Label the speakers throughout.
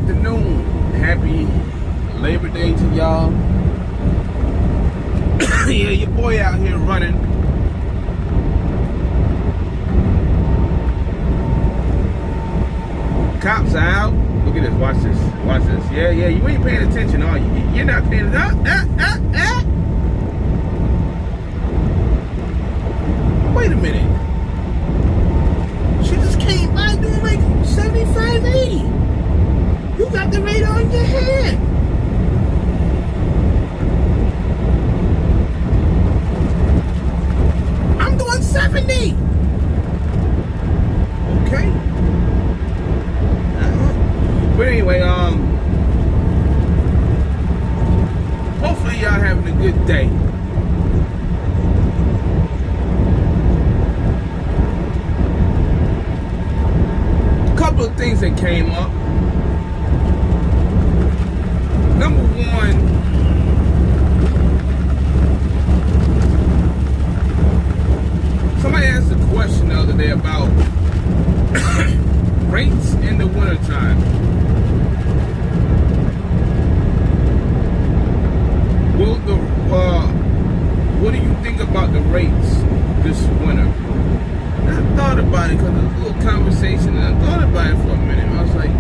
Speaker 1: afternoon. Happy Labor Day to y'all. Yeah, your boy out here running. Cops are out. Look at this. Watch this. Watch this. Yeah, you ain't paying attention, are you? You're not paying attention. Wait a minute. She just came by doing like 75, 80. You got the radar in your hand. I'm doing 70. Okay. But anyway, hopefully y'all having a good day. A couple of things that came up. Number one, somebody asked a question the other day about rates in the wintertime. What do you think about the rates this winter? And I thought about it because there was a little conversation, and I thought about it for a minute. I was like,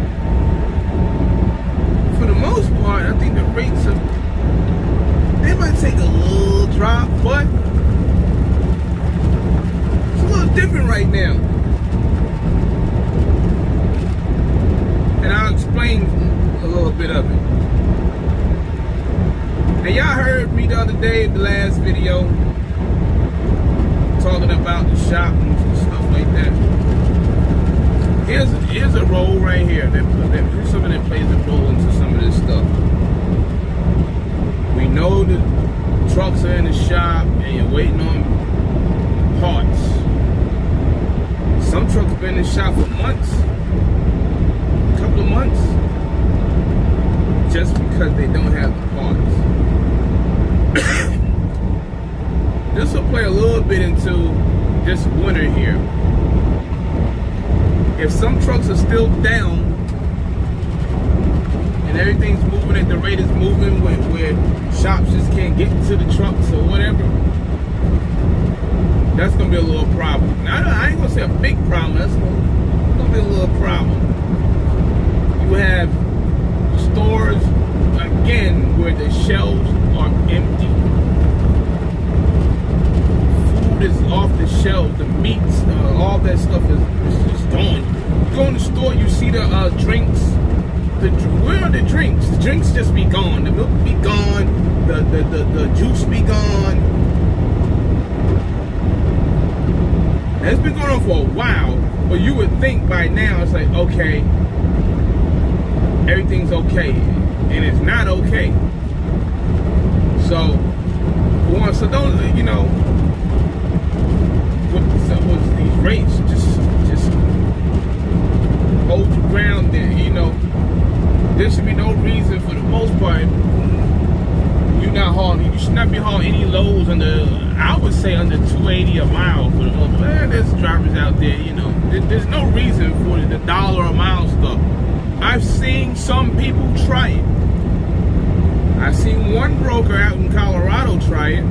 Speaker 1: for the most part, I think the rates they might take a little drop, but it's a little different right now. And I'll explain a little bit of it. And y'all heard me the other day in the last video talking about the shop and stuff like that. Here's a role right here. Something that plays a role into some of this stuff. We know the trucks are in the shop and you're waiting on parts. Some trucks have been in the shop for months, a couple of months, just because they don't have the parts. This will play a little bit into this winter here. If some trucks are still down and everything's moving at the rate it's moving, where shops just can't get to the trucks or whatever, that's gonna be a little problem. Now, I ain't gonna say a big problem. That's gonna be a little problem. You have stores again where the shelves are empty. Food is off the shelves. The meats, all that stuff is just gone. You go in the store, you see the drinks. Where are the drinks? The drinks just be gone. The milk be gone. The juice be gone. And it's been going on for a while, but you would think by now it's like, okay, everything's okay, and it's not okay. So don't, with these rates, just hold your ground there. There should be no reason, for the most part, you should not be hauling any loads under, I would say, under 280 a mile for the most part. There's drivers out there, there's no reason for the dollar a mile stuff. I've seen some people try it. I've seen one broker out in Colorado try it.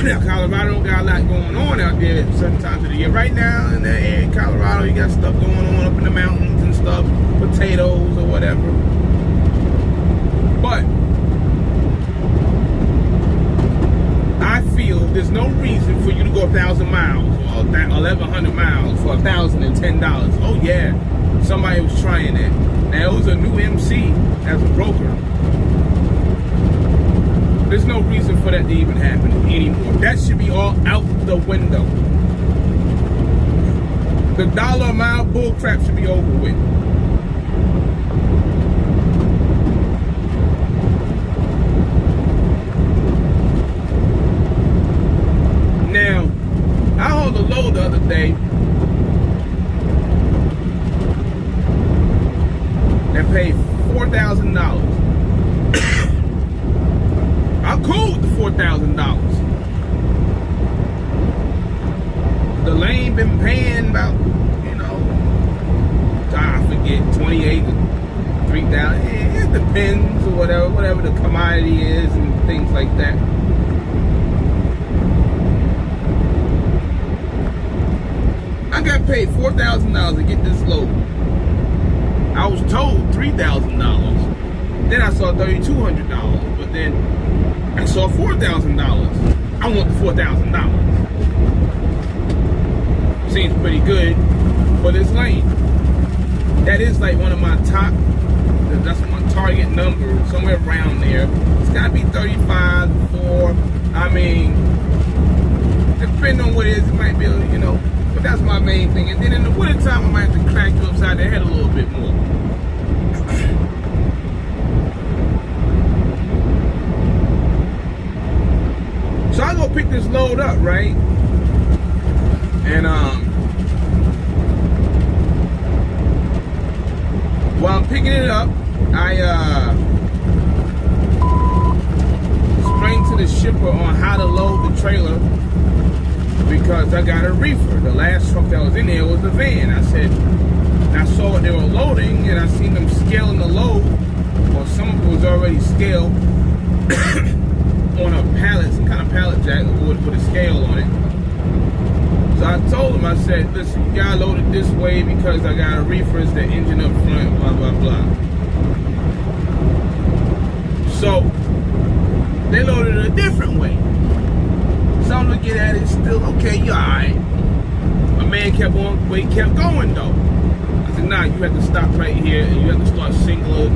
Speaker 1: Now, Colorado got a lot going on out there at certain times of the year. Right now, in Colorado, you got stuff going on up in the mountains and stuff, potatoes or whatever. But I feel there's no reason for you to go 1,000 miles or 1,100 miles for $1,010. Oh yeah, somebody was trying that. Now, it was a new MC as a broker. There's no reason for that to even happen anymore. That should be all out the window. The dollar a mile bull crap should be over with. Now, I hauled a load the other day and paid $4,000. I'm cool with the $4,000. The lane been paying about, I forget, 28 to 3,000 whatever the commodity is and things like that. I got paid $4,000 to get this load. I was told $3,000. Then I saw $3,200, but then I saw $4,000. I want the $4,000. Seems pretty good for this lane. That is like one of my top. That's my target number, somewhere around there. It's gotta be 35, 4. I mean, depending on what it is, it might be, you know. But that's my main thing. And then in the wintertime, I might have to crack you upside the head a little bit more. So I go pick this load up, right? And while I'm picking it up, I explained to the shipper on how to load the trailer because I got a reefer. The last truck that was in there was a van. I said, I saw what they were loading and I seen them scaling the load, or some of it was already scaled on a pallet, some kind of pallet jack with a scale on it. So I told him, I said, listen, you gotta load it this way because I got a reefer, it's the engine up front, blah, blah, blah. So they loaded it a different way. So I'm looking at it, still, okay, you alright. My man kept on, but he kept going though. I said, nah, you have to stop right here and you have to start singling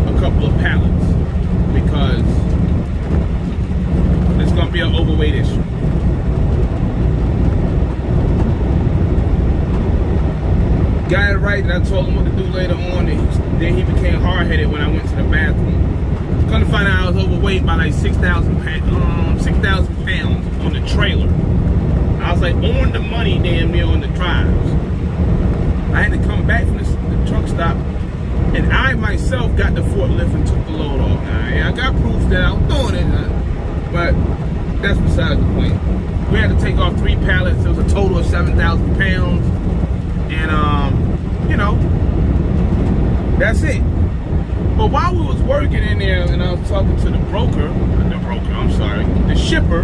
Speaker 1: a couple of pallets because it's gonna be an overweight issue. Got it right, and I told him what to do later on, and then he became hard-headed when I went to the bathroom. Come to find out I was overweight by like 6,000 pounds on the trailer. I was like on the money damn near on the drives. I had to come back from the truck stop, and I myself got the forklift and took the load off. Now, I got proof that I was doing it, but that's besides the point. We had to take off 3 pallets. It was a total of 7,000 pounds. And, you know, that's it. But while we was working in there and I was talking to the shipper,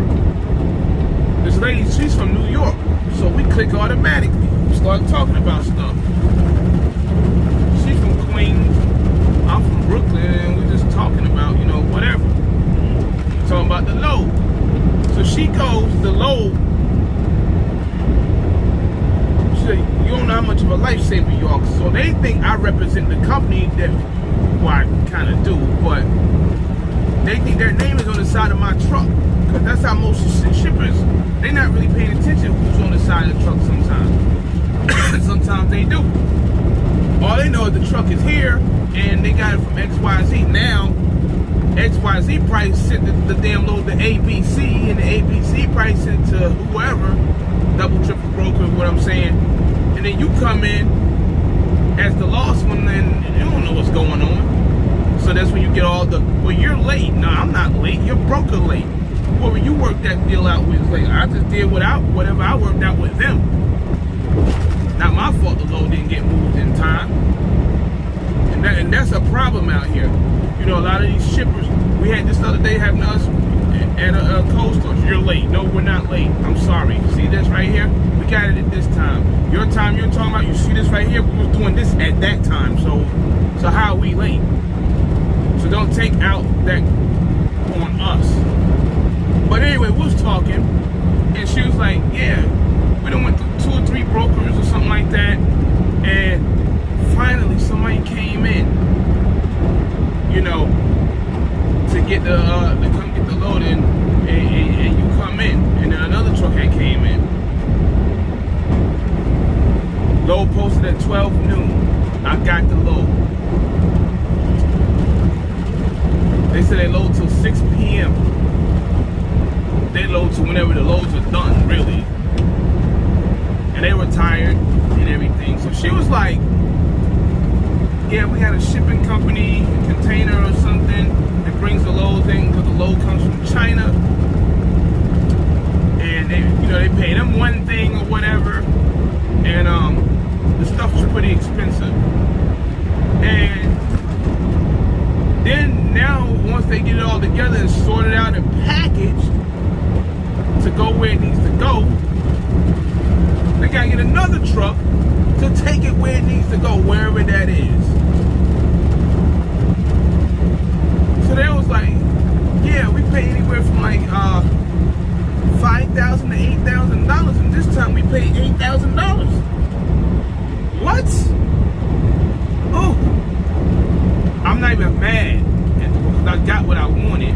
Speaker 1: this lady, she's from New York. So we click automatically. We start talking about stuff. She's from Queens. I'm from Brooklyn. And we're just talking about, you know, whatever. We're talking about the load. So she goes, the load. You don't know how much of a lifesaver you are. So they think I represent the company that, well, I kind of do, but they think their name is on the side of my truck. Because that's how most shippers, they're not really paying attention who's on the side of the truck sometimes. Sometimes they do. All they know is the truck is here and they got it from XYZ. Now, XYZ price sent the damn load to ABC and the ABC price sent to whoever, double, triple broker, what I'm saying. And then you come in as the lost one and you don't know what's going on. So that's when you get all the, well, you're late. No, I'm not late. Your broker late. Whoever you worked that deal out with is late. I just did whatever I worked out with them. Not my fault the load didn't get moved in time. And that's a problem out here. You know, a lot of these shippers, we had this other day having us at a coastal. You're late. No, we're not late. I'm sorry. See this right here? We got it at this time. Your time you're talking about, you see this right here? We was doing this at that time. So how are we late? So don't take out that on us. But anyway, we was talking, and she was like, yeah, we done went through 2 or 3 brokers or something like that, and finally somebody came in, you know, to get the come get the load in, and you come in, and then another truck had came in. Load posted at 12 noon. I got the load. They said they load till 6 p.m. They load to whenever the loads are done, really. And they were tired and everything. So she was like, yeah, we got a shipping company, a container or something that brings the loads in because the load comes from China. And they, you know, they pay them one thing or whatever. And the stuff is pretty expensive. And then now they get it all together and sort it out and packaged to go where it needs to go, they gotta get another truck to take it where it needs to go, wherever that is. So they was like, yeah, we pay anywhere from like $5,000 to $8,000, and this time we paid $8,000. What? Oh, I'm not even mad because I got what I wanted.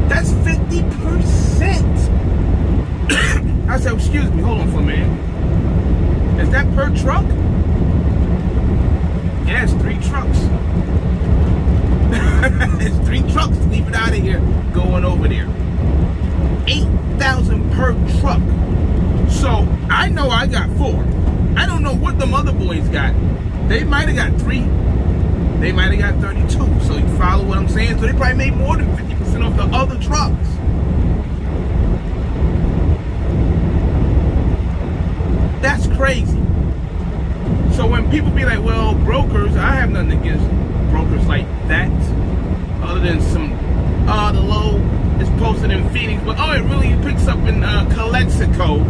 Speaker 1: That's 50%. I said, excuse me, hold on for a minute. Is that per truck? Yeah, it's 3 trucks. It's 3 trucks leaving out of here, going over there. 8,000 per truck. So I know I got 4. I don't know what them other boys got. They might have got 3. They might have got 32. So you follow what I'm saying? So they probably made more than 50% off the other trucks. That's crazy. So when people be like, well, brokers, I have nothing against brokers like that, other than some, the load is posted in Phoenix, but it really picks up in Calexico.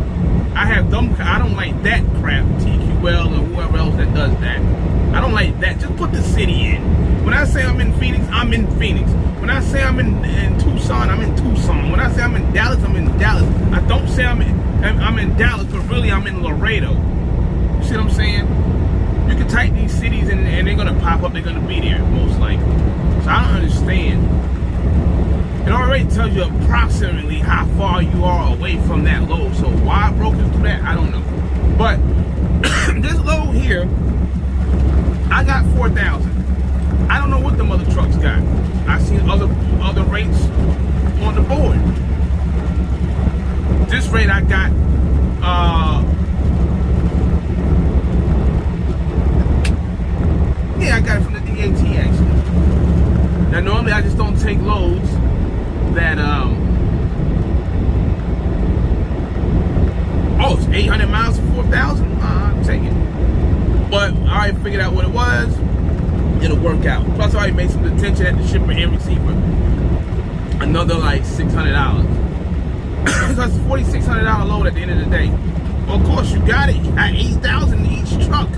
Speaker 1: I have them. I don't like that crap. TQL or whoever else that does that. I don't like that. Just put the city in. When I say I'm in Phoenix, I'm in Phoenix. When I say I'm in Tucson, I'm in Tucson. When I say I'm in Dallas, I'm in Dallas. I don't say I'm in Dallas, but really I'm in Laredo. You see what I'm saying? You can type these cities and they're gonna pop up. They're gonna be there most likely. So I don't understand. It already tells you approximately how far you are away from that load. So why brokers do that, I don't know. But this load here, I got 4,000. I don't know what them other trucks got. I seen other rates on the board. This rate I got, yeah, I got it from the DAT actually. Now normally I just don't take loads that it's 800 miles for 4,000. I'm taking it. But I already figured out what it was. It'll work out. Plus I already made some detention at the shipper and receiver. Another like $600. So it's a $4,600 load at the end of the day. Well, of course you got it. You got 8,000 in each truck.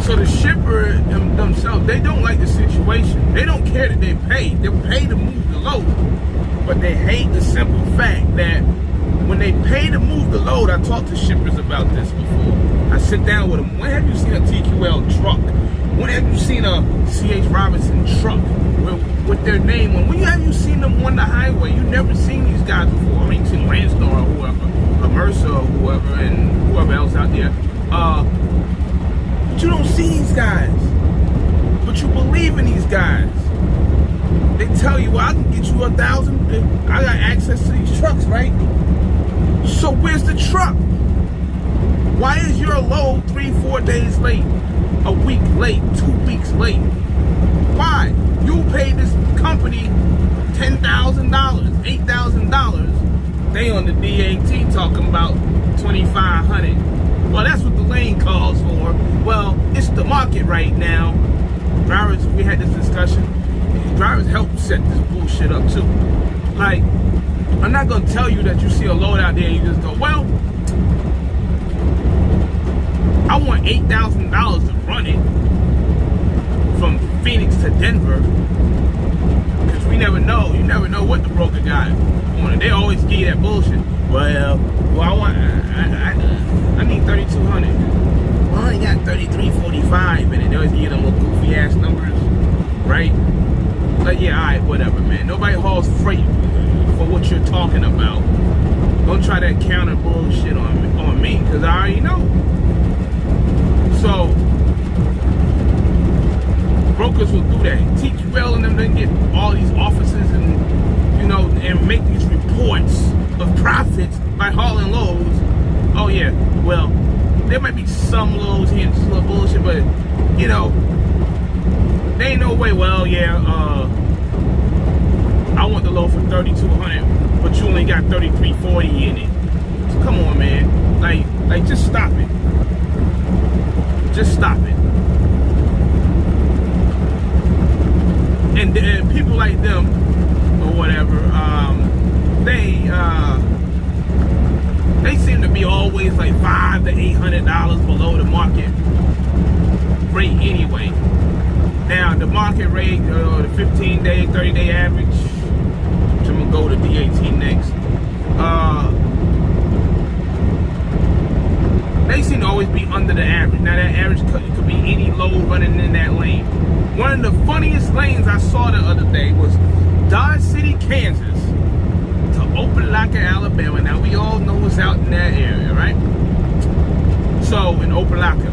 Speaker 1: So the shipper themselves, they don't like the situation. They don't care that they pay. They're paid to move the load. But they hate the simple fact that when they pay to move the load, I talked to shippers about this before. I sit down with them. When have you seen a TQL truck? When have you seen a C.H. Robinson truck with their name on? When have you seen them on the highway? You've never seen these guys before. I mean, you've seen Landstar or whoever, or Mercer or whoever, and whoever else out there. But you don't see these guys. But you believe in these guys. They tell you, well, I can get you 1,000. I got access to these trucks, right? So where's the truck? Why is your load 3-4 days late? A week late, 2 weeks late? Why? You paid this company $10,000, $8,000. They on the DAT talking about $2,500. Well, that's what the lane calls for. Well, it's the market right now. Drivers, we had this discussion. Drivers help set this bullshit up too. Like, I'm not gonna tell you that you see a load out there and you just go, well, I want $8,000 to run it from Phoenix to Denver, because we never know. You never know what the broker got on it. They always give you that bullshit. Well, I need 3,200. Well, I only got 3,345 in it. They always give you them little goofy ass numbers, right? Like, yeah, all right, whatever, man. Nobody hauls freight for what you're talking about. Don't try that counter bullshit on me, because I already know. So brokers will do that. TQL and them then get all these offices and, you know, and make these reports of profits by hauling loads. Oh yeah, well, there might be some loads here and just a little bullshit, but you know, there ain't no way. Well, yeah, I want the load for 3,200, but you only got 3,340 in it. So come on, man. Like, just stop it. Just stop it. And people like them or whatever, they seem to be always like $500 to $800 below the market rate anyway. Now the market rate, the 15-day, 30-day average, which I'm gonna go to DAT next. They seem to always be under the average. Now that average could be any load running in that lane. One of the funniest lanes I saw the other day was Dodge City, Kansas to Opelika, Alabama. Now we all know what's out in that area, right? So in Opelika.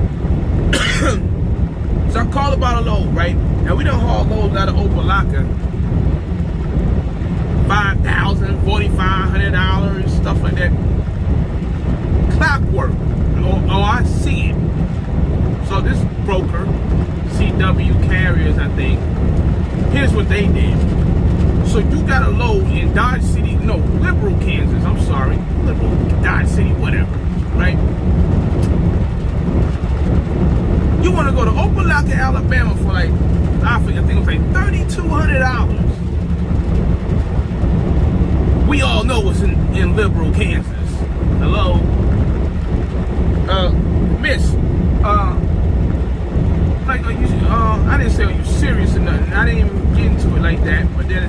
Speaker 1: So I called about a load, right? Now we don't haul loads out of Opelika. $5,000, $4,500, stuff like that. Clockwork. Oh, I see it. So this broker, CW Carriers, I think, here's what they did. So you got a load in Dodge City, no, Liberal, Kansas, I'm sorry. Liberal, Dodge City, whatever, right? You want to go to Opelika, Alabama for like, I think it was like $3,200. We all know what's in Liberal, Kansas. Hello? Miss, like, I didn't say, are you serious or nothing? I didn't even get into it like that, but then,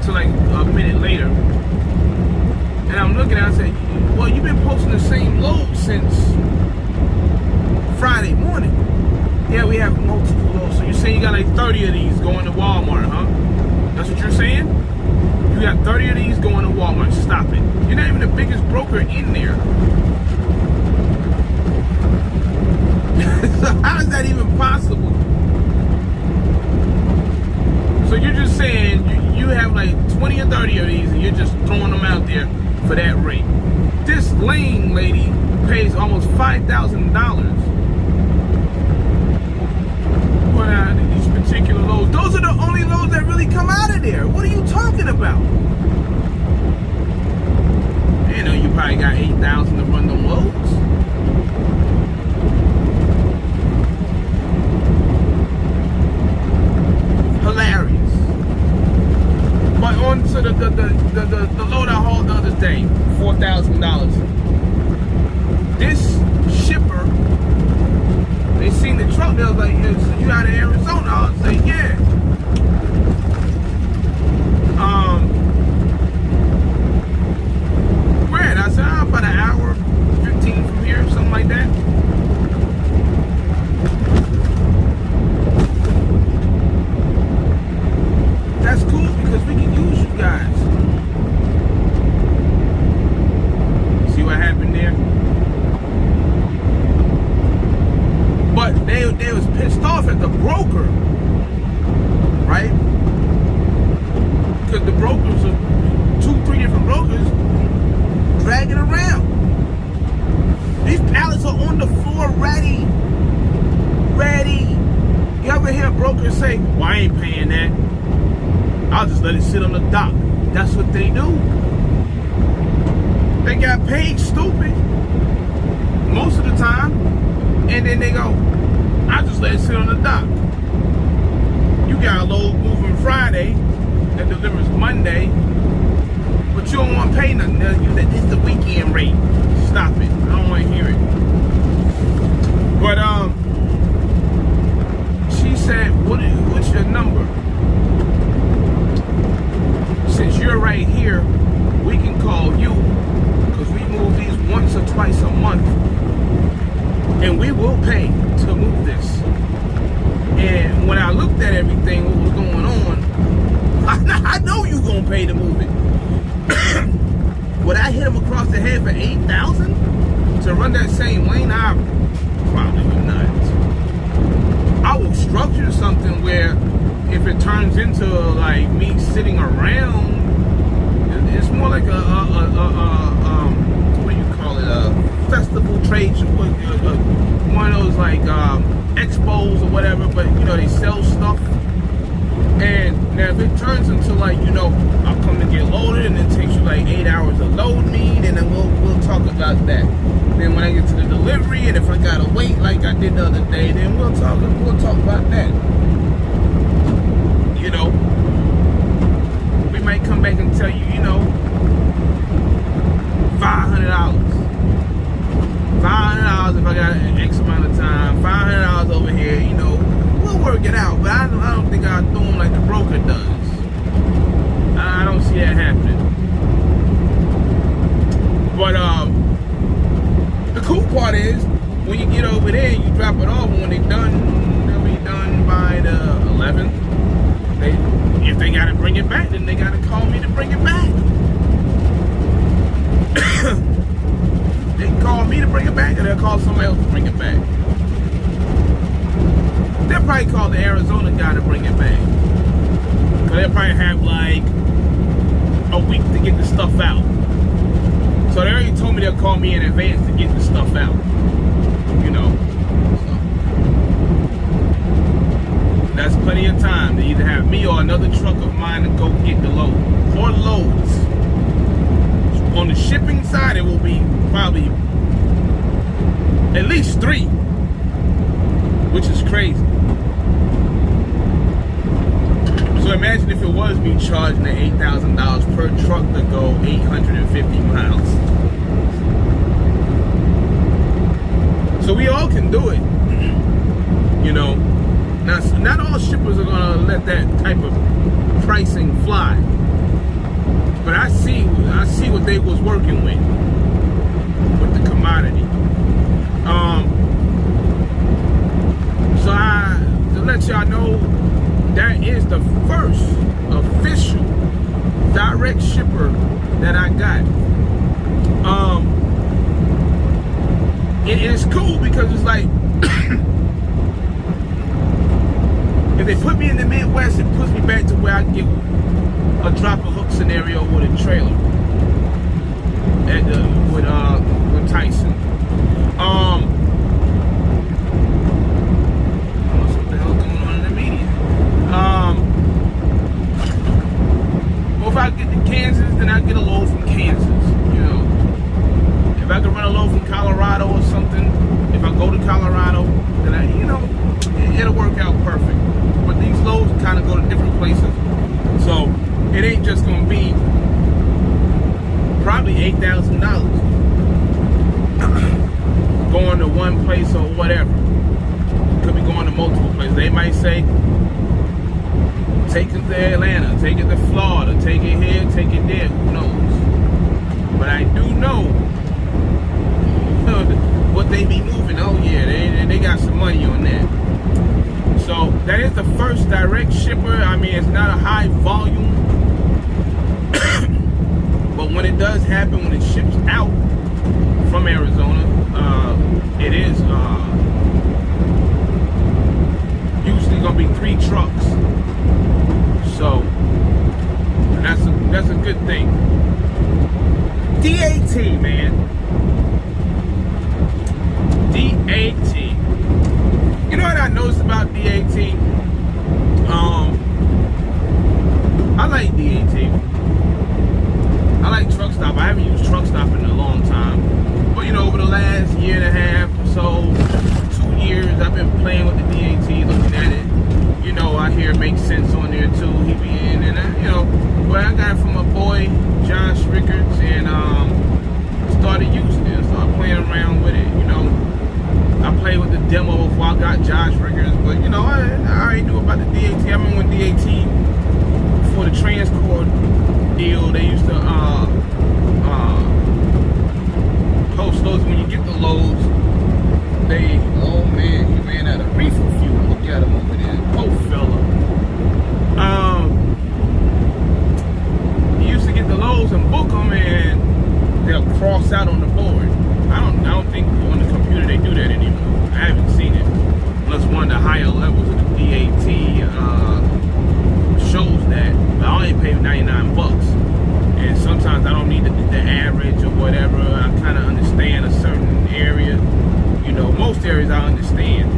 Speaker 1: to like a minute later, and I'm looking at it, I said, well, you've been posting the same load since Friday morning. Yeah, we have multiple loads. So you're saying you got like 30 of these going to Walmart, huh? That's what you're saying? You got 30 of these going to Walmart. Stop it. You're not even the biggest broker in there. So how is that even possible? So you're just saying you have like 20 or 30 of these and you're just throwing them out there for that rate. This lane lady pays almost $5,000 for these particular loads. Those are the only loads that really come out of there. What are you talking about? You know, you probably got 8,000 to run them loads. Hilarious. But on to the load I hauled the other day, $4,000. This shipper, they seen the truck, they was like, yeah, so you out of Arizona? I was like, yeah. Where at? I said, about an hour, 15 from here, something like that. That's cool because we can use you guys. See what happened there? But they was pissed off at the broker, right? Because the brokers, 2-3 different brokers, dragging around. These pallets are on the floor, ready. You ever hear brokers say, well, I ain't paying that. I'll just let it sit on the dock. That's what they do. They got paid stupid most of the time, and then they go, I'll just let it sit on the dock. You got a load moving Friday that delivers Monday, but you don't want to pay nothing. It's the weekend rate. Stop it. I don't want to hear it. But she said, what's your number? Since you're right here, we can call you because we move these once or twice a month, and we will pay to move this. And when I looked at everything, what was going on, I know you gonna pay to move it. Would I hit him across the head for $8,000 to run that same lane? I probably would not. I will structure something where if it turns into like me sitting around, it's more like a what do you call it? A festival trade show, one of those like expos or whatever. But you know they sell stuff. And now if it turns into like, you know, I'll come to get loaded and it takes you like 8 hours to load me, then we'll talk about that. Then when I get to the delivery, and if I gotta wait like I did the other day, then we'll talk about that. You know, we might come back and tell you, you know, $500. $500 if I got X amount of time. $500 over here, you know, we'll work it out. But I don't think I'll do them like the broker does. I don't see that happening. But the cool part is when you get over there, you drop it off. When they'll be done by the 11th. If they gotta bring it back, then they gotta call me to bring it back. They can call me to bring it back, or they'll call somebody else to bring it back. They'll probably call the Arizona guy to bring it back. Cause they'll probably have like a week to get the stuff out. So they already told me they'll call me in advance to get the stuff out. You know. So that's plenty of time to either have me or another truck of mine to go get the load. Or loads. On the shipping side, it will be probably at least 3. Which is crazy. So imagine if it was me charging the $8,000 per truck to go 850 miles. So we all can do it. You know, now not all shippers are gonna let that type of pricing fly. But I see what they was working with the commodity. So to let y'all know, that is the first official direct shipper that I got. It is cool because it's like if they put me in the Midwest, it puts me back to where I can get a drop a hook scenario with a trailer with Tyson. I don't know what the hell's going on in the media. Well, if I get to Kansas, then I get a load from Kansas. You know, if I can run a load from Colorado or something, if I go to Colorado, then it'll work out perfect. But these loads kind of go to different places, so it ain't just gonna be probably $8,000 going to one place or whatever. Could be going to multiple places. They might say, take it to Atlanta, take it to Florida, take it here, take it there. Who knows? But I do know what they be moving. Oh yeah, they got some money on that. So that is the first direct shipper. I mean, it's not a high volume. But when it does happen, when it ships out from Arizona, it is usually gonna be 3 trucks. So that's a good thing. DAT, man. DAT. You know what I noticed about DAT? I like DAT. I like Truck Stop. I haven't used Truck Stop in a long time. But, you know, over the last year and a half or so, 2 years, I've been playing with the DAT, looking at it. You know, I hear it makes sense on there, too. He be in, and, but I got it from my boy, Josh Rickards, and started using it. Started playing around with it, you know. I played with the demo before I got Josh Rickards, but, you know, I already knew about the DAT. I remember when DAT, for the Transcord deal, they used to post loads. When you get the loads, oh man, he ran out of reefer fuel. Look at him over there, poor fella. He used to get the loads and book them, and they'll cross out on the board. I don't think on the computer they do that anymore. I haven't seen it unless one of the higher levels of the DAT shows that. But I only pay $99, and sometimes I don't need the average or whatever. I kind of understand a certain area. You know, most areas I understand,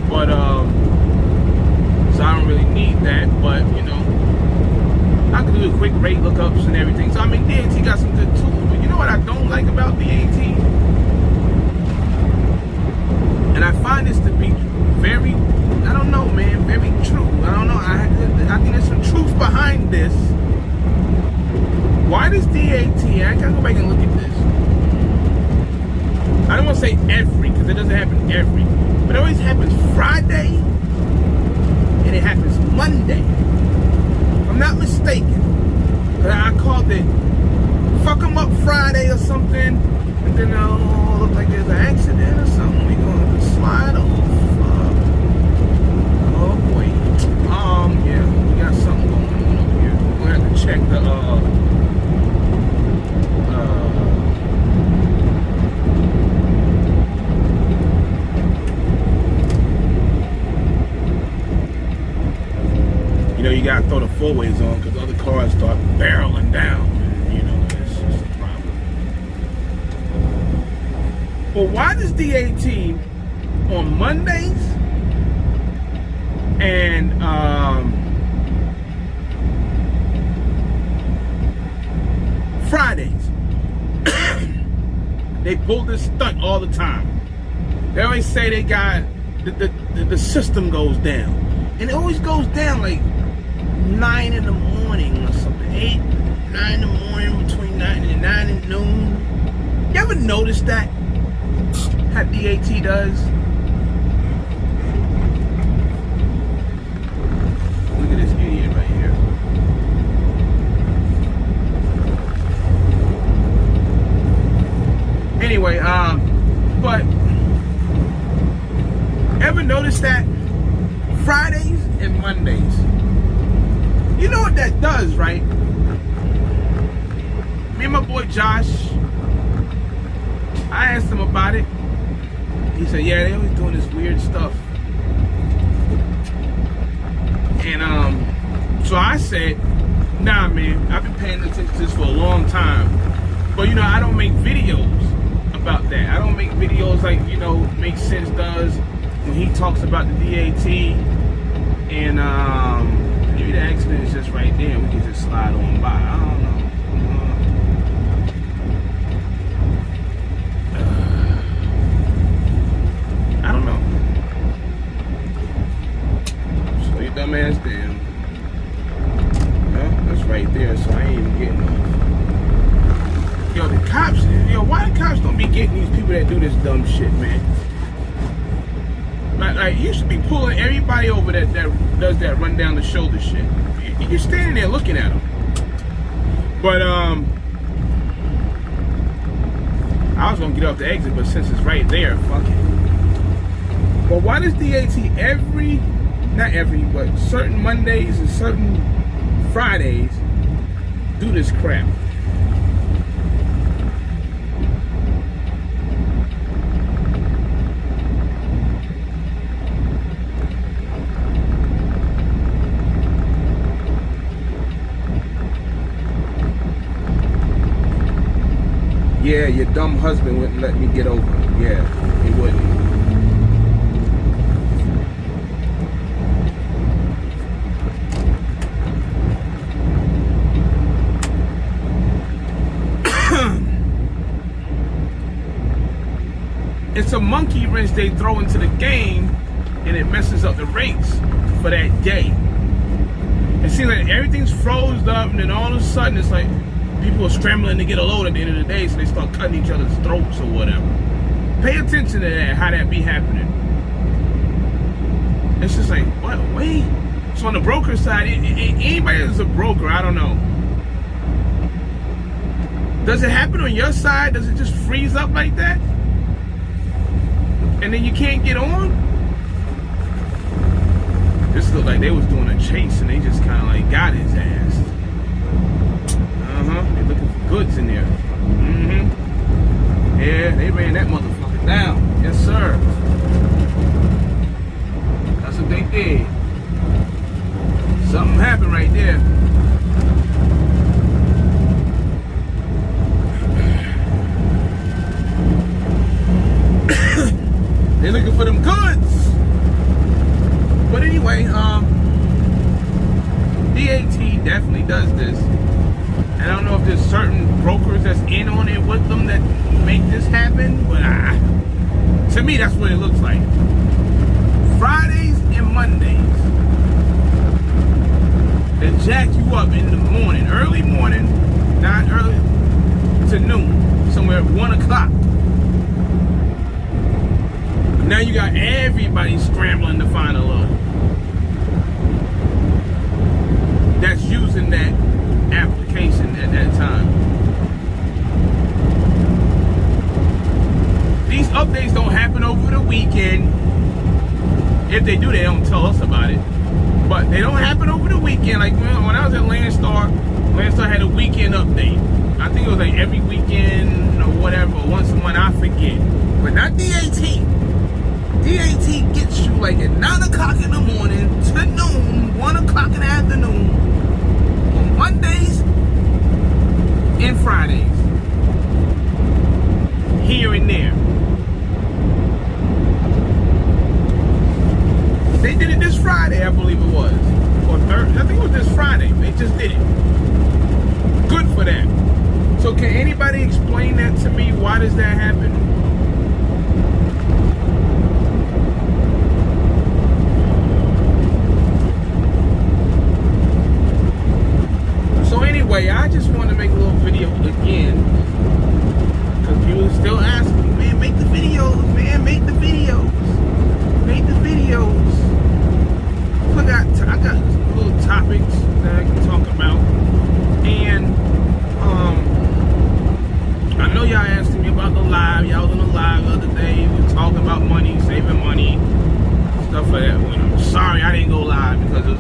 Speaker 1: but so I don't really need that. But you know, I can do the quick rate lookups and everything. So I mean, DAT got some good tools. But you know what I don't like about DAT? why does DAT, I gotta go back and look at this. I don't want to say every, because it doesn't happen every, but it always happens Friday, and it happens Monday. If I'm not mistaken. But I called it fuck 'em up Friday or something, and then look like there's an accident or something. We gonna slide off. Oh boy. Yeah, we got something going on up here. We're gonna have to check the you know, you gotta throw the four ways on because other cars start barreling down. And, you know, it's just a problem. But why does DAT on Mondays and Fridays, they pull this stunt all the time? They always say they got the system goes down, and it always goes down like 9 in the morning or something. 8, 9 in the morning, between 9 and noon. You ever notice that? How DAT does? Look at this idiot right here. Anyway, but ever notice that Fridays and Mondays? You know what that does, right? Me and my boy Josh, I asked him about it. He said, yeah, they always doing this weird stuff. And so I said, nah man, I've been paying attention to this for a long time. But you know, I don't make videos about that. I don't make videos like, you know, Make Sense does when he talks about the DAT. And maybe the accident is just right there and we can just slide on by. I don't know. I don't know. Slow your dumb ass down. Well, that's right there, so I ain't even getting off. Yo, the cops, why the cops don't be getting these people that do this dumb shit, man? Like you should be pulling everybody over that does that run down the shoulder shit. You're standing there looking at them. But I was gonna get off the exit, but since it's right there, fuck it. But why does DAT not every, but certain Mondays and certain Fridays do this crap? Yeah, your dumb husband wouldn't let me get over. Yeah, he wouldn't. It's a monkey wrench they throw into the game, and it messes up the rates for that day. It seems like everything's froze up, and then all of a sudden it's like people are scrambling to get a load at the end of the day, so they start cutting each other's throats or whatever. Pay attention to that, how that be happening. It's just like, what, wait? So on the broker side, anybody that's a broker, I don't know. Does it happen on your side? Does it just freeze up like that? And then you can't get on? This looked like they was doing a chase and they just kind of like got his ass. They're looking for goods in there. Yeah, they ran that motherfucker down. Yes, sir. That's what they did. Something happened right there. They're looking for them goods. But anyway, DAT definitely does this. And I don't know if there's certain brokers that's in on it with them that make this happen, but to me, that's what it looks like. Fridays and Mondays, they jack you up in the morning, early morning, not early to noon, somewhere at 1 o'clock. Now you got everybody scrambling to find a load that's using that application at that time. These updates don't happen over the weekend. If they do, they don't tell us about it. But they don't happen over the weekend. Like when I was at Landstar had a weekend update. I think it was like every weekend or whatever, once a month, I forget. But not DAT. DAT gets you like at 9 o'clock in the morning to noon, 1 o'clock in the afternoon, on Mondays and Fridays. Here and there. They did it this Friday, I believe it was. Or Thursday. I think it was this Friday. They just did it. Good for them. So can anybody explain that to me? Why does that happen? So anyway, I just want to make a little video again. Because people are still asking me, man, make the videos, man, make the videos. Make the videos. I got little topics that I can talk about. And I know y'all asked me about the live. Y'all was on the live the other day. We were talking about money, saving money, stuff like that. When I'm sorry I didn't go live because it was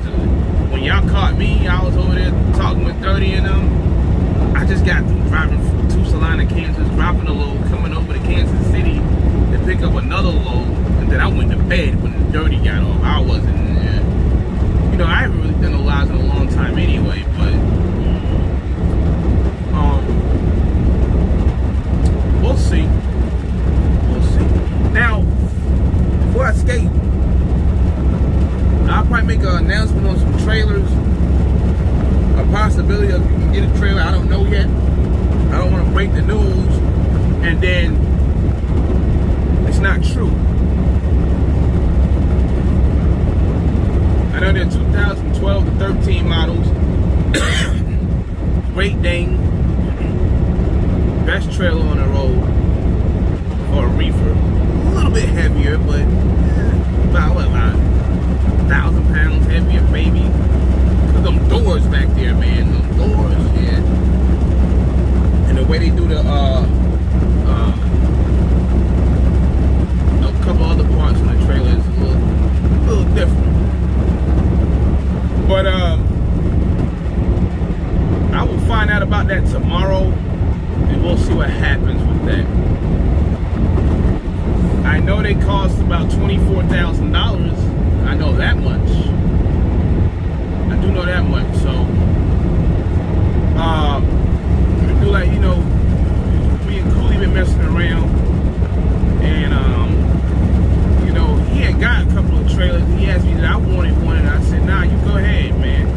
Speaker 1: when y'all caught me, I was over there talking with 30 of them. I just got through driving to Salina, Kansas, dropping a load, coming over to Kansas City to pick up another load, and then I went to bed when the Dirty got off. I wasn't, you know, I haven't really done no lives in a long time anyway, but we'll see. We'll see. Now, before I skate, I'll probably make an announcement on some trailers. A possibility of you can get a trailer. I don't know yet. I don't want to break the news and then it's not true. I know they're 2012 to 13 models. Great Dane. Best trailer on the road for a reefer. A little bit heavier, but about 1,000 pounds heavier, maybe. Cause them doors back there, man. Them doors, yeah. And the way they do the a couple other parts on the trailer is a little different. But I will find out about that tomorrow, and we'll see what happens with that. I know they cost about $24,000. I know that much. I do know that much. So, do like, you know, me and Cooley been messing around, and you know, he had got a couple of trailers. He asked me that I wanted one, and I said, nah, you go ahead, man.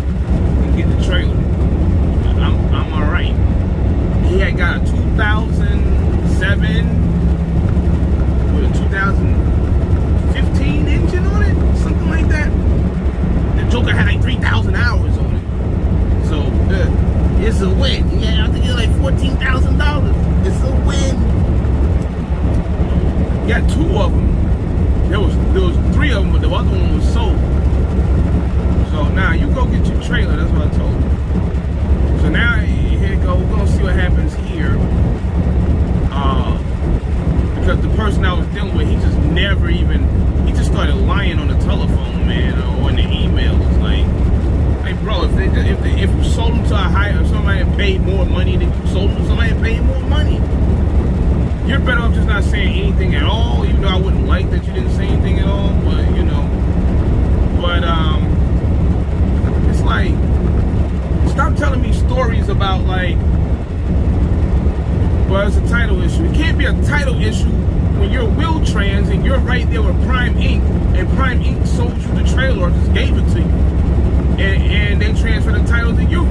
Speaker 1: You get the trailer. I'm all right. He had got a 2007 with a 2015 engine on it, something like that. The Joker had like 3,000 hours on it. So it's a win. Yeah, I think it's like $14,000. It's a win. Got two of them. There was three of them, but the other one was sold. So now you go get your trailer. That's what I told him. So now here you go. We're gonna see what happens here. Because the person I was dealing with, he just started lying on the telephone, man, or in the email. It's like, hey, bro, if you sold them to a higher, if somebody had paid more money, then you sold them to somebody that paid more money. You're better off just not saying anything at all, even though I wouldn't like that you didn't say anything at all, but, you know. But, it's like, stop telling me stories about, like, well, it's a title issue. It can't be a title issue when you're Will Trans and you're right there with Prime Inc. and Prime Inc. sold you the trailer or just gave it to you. And they transfer the title to you.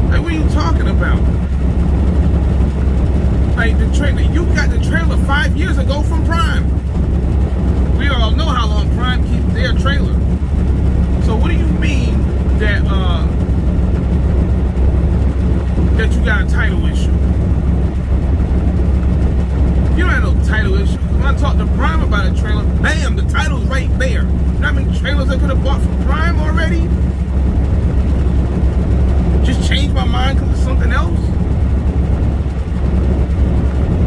Speaker 1: Like, what are you talking about? Like, the trailer, you got the trailer 5 years ago from Prime. We all know how long Prime keeps their trailer. So what do you mean that that you got a title issue. You don't have no title issue. When I talked to Prime about a trailer, bam, the title's right there. You know how many trailers I could have bought from Prime already? Just changed my mind because of something else?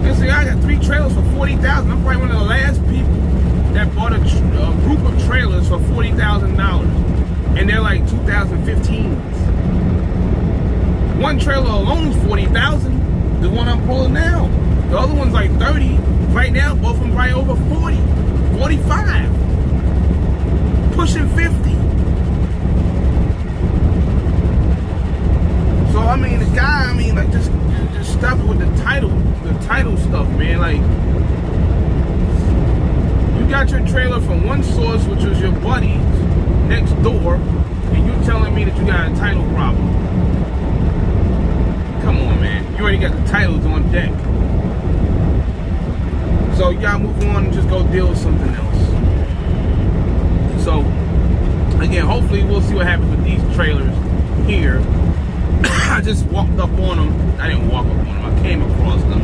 Speaker 1: They say I got 3 trailers for $40,000. I'm probably one of the last people that bought a group of trailers for $40,000. And they're like 2015s. One trailer alone is $40,000. The one I'm pulling now. The other one's like 30. Right now, both of them probably over 40, 45, pushing 50. So I mean, the guy, like just stop it with the title stuff, man. Like, you got your trailer from one source, which was your buddies next door, and you telling me that you got a title problem. Come on, man. You already got the titles on deck. So you gotta move on and just go deal with something else. So again, hopefully we'll see what happens with these trailers here. I just walked up on them. I didn't walk up on them. I came across them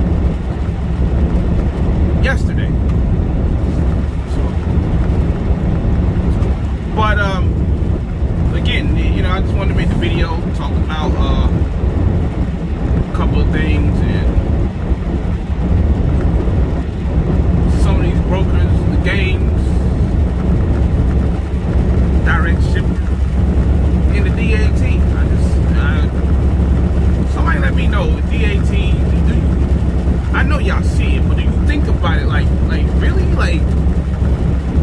Speaker 1: yesterday. So, but again, you know, I just wanted to make the video, talk about a couple of things, and brokers, the games, direct shipper, and the DAT. Somebody let me know, the DAT, I know y'all see it, but do you think about it, like really? Like,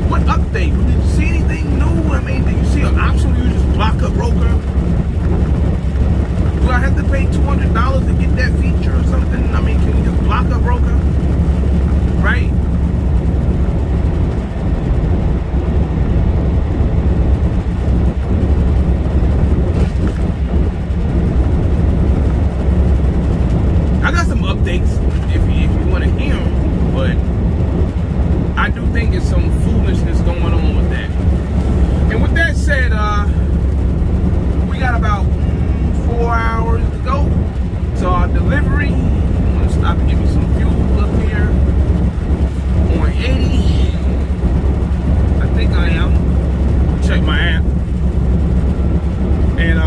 Speaker 1: what update? Did you see anything new? I mean, did you see an option where you just block a broker? Do I have to pay $200 to get that feature or something? I mean, can you just block a broker? Right? Updates if you want to hear them, but I do think there's some foolishness going on with that. And with that said, we got about 4 hours to go to our delivery. I'm gonna stop and give me some fuel up here on 80. I think I am. Check my app, and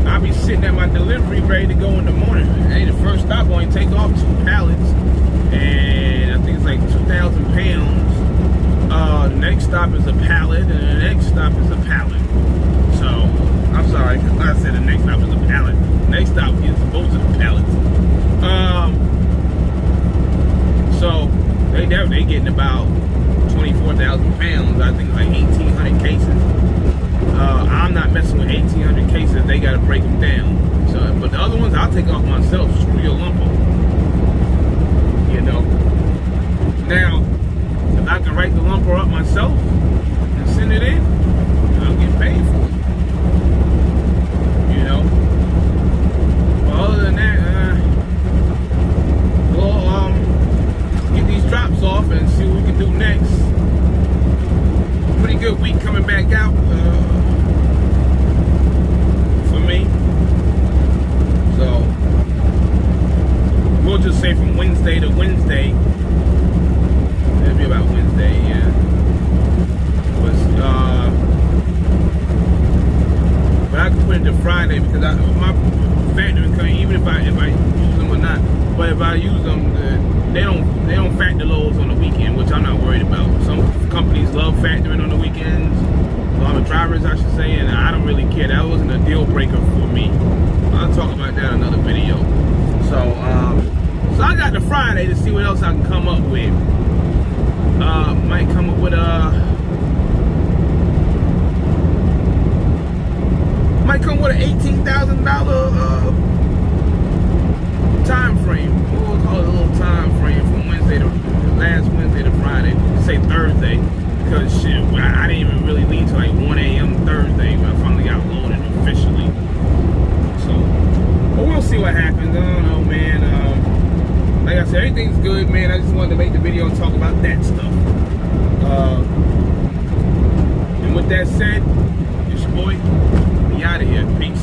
Speaker 1: I'll be sitting at my delivery ready to go in the morning. Hey, the first stop only take off 2 pallets, and I think it's like 2,000 pounds. The next stop is a pallet, and the next stop is a pallet. So, I'm sorry, I said the next stop is a pallet. The next stop is both of the pallets. So, they getting about 24,000 pounds. I think like 1,800 cases. I'm not messing with 1,800 cases. They got to break them down. So, but the other ones I'll take off myself. Screw your lumper. You know. Now, if I can write the lumper up myself and send it in, I'll get paid for it. You know. But other than that, we'll get these drops off and see what we can do next. Pretty good week coming back out. For me. So we'll just say from Wednesday to Wednesday. It'll be about Wednesday, yeah. But I can put it to Friday because my factoring company, even if I use them or not, but if I use them, they don't factor loads on the weekend, which I'm not worried about. Some companies love factoring on the weekends. A lot of drivers, I should say, and I don't really care. That wasn't a deal breaker for me. I'll talk about that in another video. So I got to Friday to see what else I can come up with. Might come up with an $18,000 time frame. We'll call it a little time frame from last Wednesday to Friday. Say Thursday, because shit, I didn't even really leave till like 1 a.m. Thursday when I finally got loaded officially. So, but we'll see what happens. I don't know, man. Like I said, everything's good, man. I just wanted to make the video and talk about that stuff. And with that said, it's your boy. We out of here. Peace.